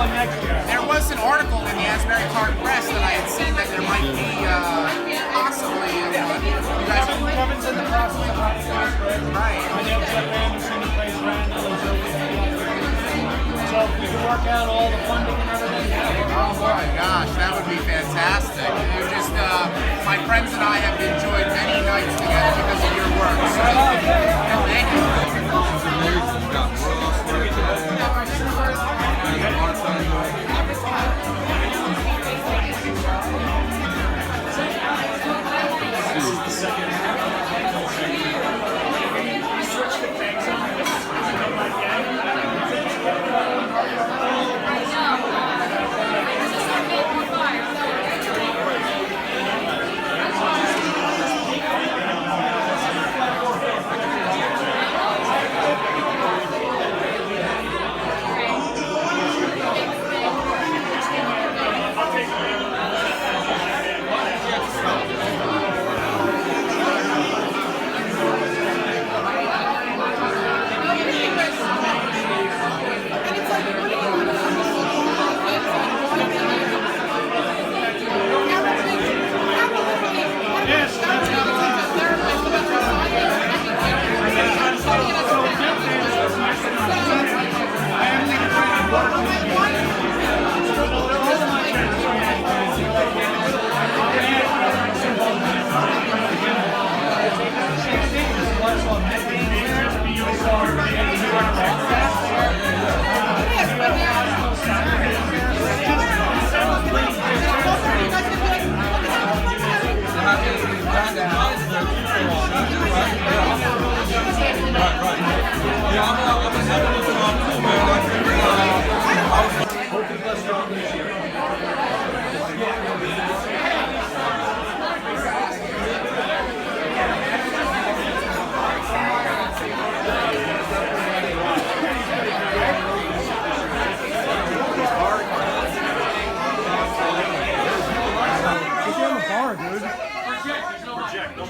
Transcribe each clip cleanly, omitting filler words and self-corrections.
There was an article in the Asbury Park Press that I had seen that there might be possibly. You guys, Kevin's in the process of writing those spreads. right? And then Jeff Anderson who plays Randall and Joe. So if we can work out all the funding and everything. Oh my gosh, that would be fantastic. You're just, my friends and I have enjoyed many nights together because of your work. So, thank you. This is the second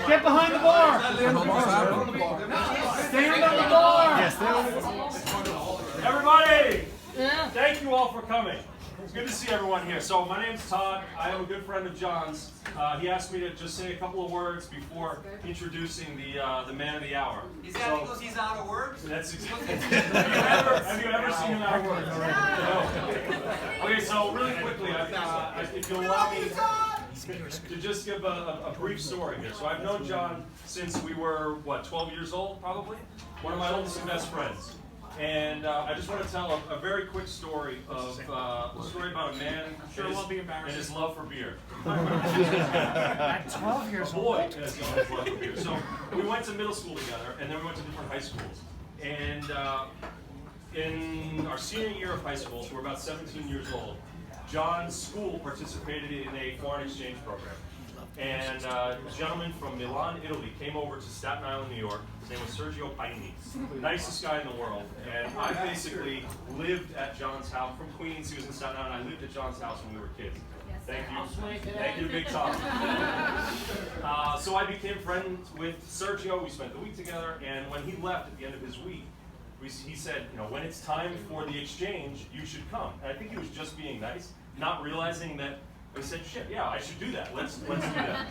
Get behind the bar! Stand on the bar! Yes, Everybody! Thank you all for coming. It's good to see everyone here. So my name's Todd. I am a good friend of John's. He asked me to just say a couple of words before introducing the man of the hour. Is that because he's out of words? That's exactly. Have you ever seen him out of words? No. Okay, so really quickly, if you'll allow me to just give a brief story here. So I've known John since we were, what, 12 years old, probably? One of my oldest and best friends. And I just want to tell a very quick story of a story about a man and his love for beer. At 12 years old? Boy, and his love for beer. So we went to middle school together, and then we went to different high schools. And in our senior year of high school, so we're about 17 years old, John's school participated in a foreign exchange program. And a gentleman from Milan, Italy, came over to Staten Island, New York. His name was Sergio Paini, the nicest guy in the world. And I basically lived at John's house from Queens. He was in Staten Island. I lived at John's house when we were kids. Thank you. Thank you, Big Tom. So I became friends with Sergio. We spent the week together. And when he left at the end of his week, he said, you know, when it's time for the exchange, you should come. And I think he was just being nice, not realizing that. We said, shit, yeah, I should do that. Let's do that.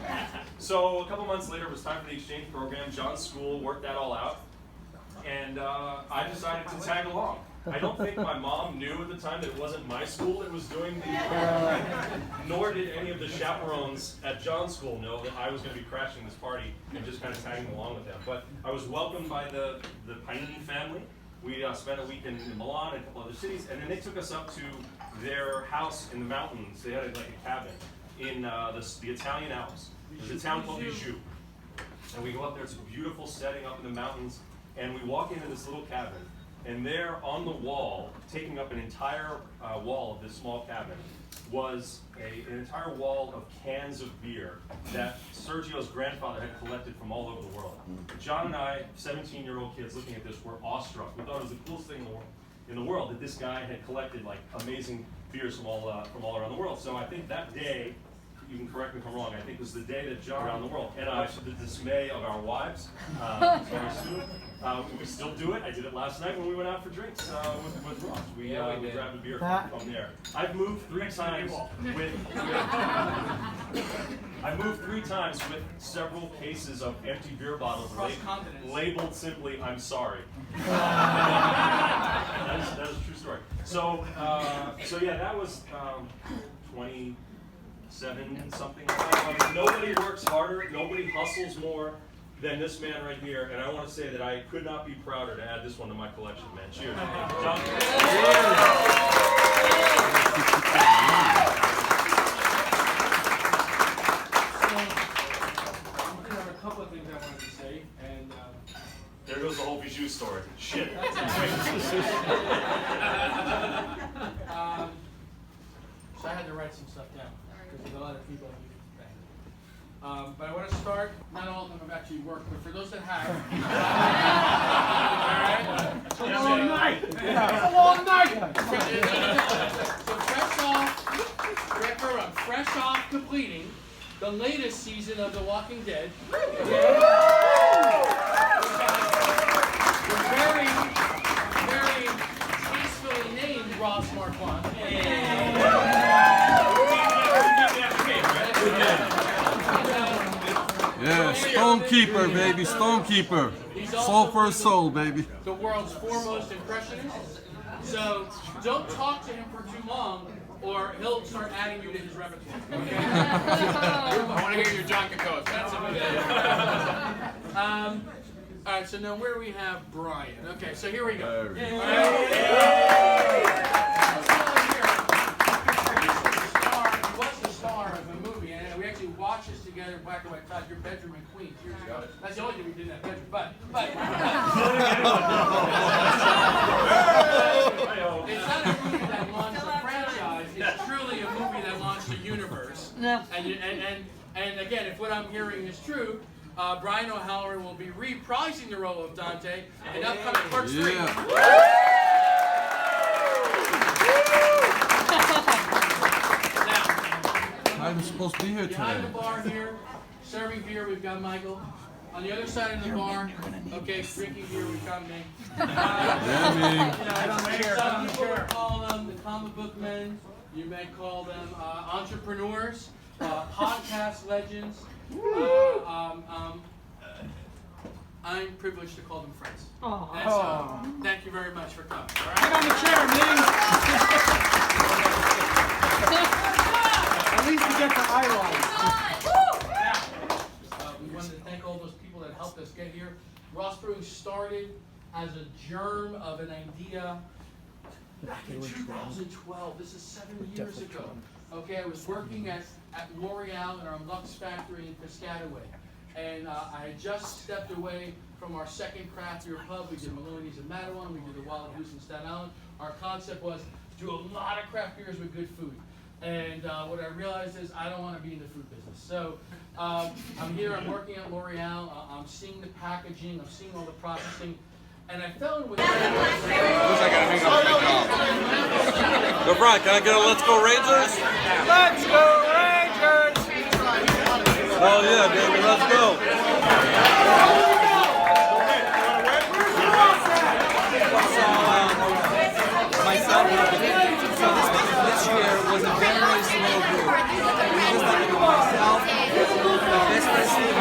So a couple months later, it was time for the exchange program. John's school worked that all out. And I decided to tag along. I don't think my mom knew at the time that it wasn't my school that was doing the nor did any of the chaperones at John's school know that I was going to be crashing this party and just kind of tagging along with them. But I was welcomed by the Paini family. We spent a week in Milan and a couple other cities, and then they took us up to their house in the mountains. They had like a cabin in the Italian Alps. There's a town called Bijou. And we go up there, it's a beautiful setting up in the mountains, and we walk into this little cabin, and there on the wall, taking up an entire wall of this small cabin, was an entire wall of cans of beer that Sergio's grandfather had collected from all over the world. John and I, 17-year-old kids looking at this, were awestruck. We thought it was the coolest thing in the world that this guy had collected like amazing beers from all around the world. So I think that day, you can correct me if I'm wrong, I think was the day that John around the world. And to the dismay of our wives, very soon, We still do it. I did it last night when we went out for drinks with Ross. We grabbed a beer from there. I've moved 3 times with. I moved 3 times with several cases of empty beer bottles labeled simply "I'm sorry." that is a true story. So yeah, that was 27 something. Nobody works harder. Nobody hustles more than this man right here, and I want to say that I could not be prouder to add this one to my collection, man. Cheers. John. There are a couple of things I wanted to say, and There goes the whole bijou story. Shit. so I had to write some stuff down because there's a lot of people I need to thank. But I want to start. Not all of them have actually worked, but for those that have, all right. It's a long night. It's a long night. So fresh off completing the latest season of The Walking Dead. The very, very tastefully named Ross Marquand. Yeah, Stonekeeper, baby, Stonekeeper. Soul for a soul, baby. The world's foremost impressionist. So don't talk to him for too long, or he'll start adding you to his repertoire. Okay? I want to hear your John Kakos. That's All right, so now where we have Brian. Okay, so here we go. There we go. He was the star of a movie, and we actually watched this together in black and white. Todd, your bedroom in Queens years ago. That's the only thing we did in that bedroom. But it's not a movie that launched a franchise. It's truly a movie that launched a universe. And again, if what I'm hearing is true, Brian O'Halloran will be reprising the role of Dante in upcoming Clerks 3. I'm supposed to be here Behind today. the bar here, serving beer, we've got Michael. On the other side of the bar, okay, drinking beer, we've got Ming. Some people would call them the comic book men. You may call them entrepreneurs, podcast legends. I'm privileged to call them friends. And so, thank you very much for coming. All right? Get on the chair, Ming. At least we get the eye line. We wanted to thank all those people that helped us get here. Ross Brewing started as a germ of an idea back in 2012. This is 7 years ago. Okay, I was working at L'Oreal in our Lux factory in Piscataway. And I had just stepped away from our second craft beer pub. We did Maloney's in Mattawan. We did the Wild Goose in Staten Island. Our concept was to do a lot of craft beers with good food. And what I realized is I don't want to be in the food business. So I'm here, I'm working at L'Oreal. I'm seeing the packaging, I'm seeing all the processing. And I fell in with... Yo, Brian, can I get a Let's Go Rangers? Let's go, Rangers! Oh yeah, baby, let's go. Myself, so this year was a very slow group. It was like myself, this person,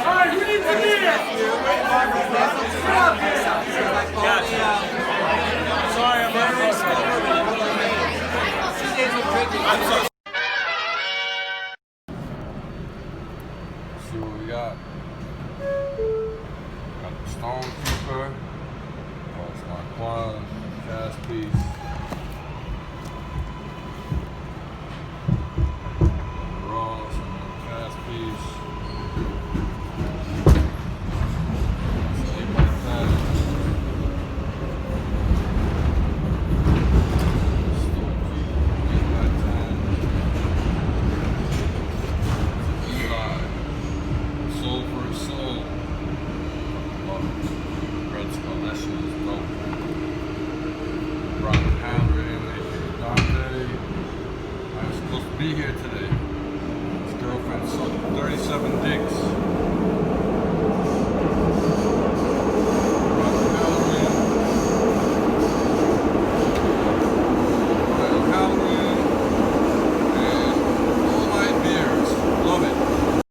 Alright, we need to be here! Sorry, I'm not I'm so see what we got. Got the Stonekeeper. That's Marquand, cast piece. Ross, cast piece. That's 8x10. Stonekeeper, 8x10. Eli. Soul for a soul. Red Skull, that shit is dope. Rock handwritten, Dante. I was supposed to be here today. His girlfriend sold 37 dicks.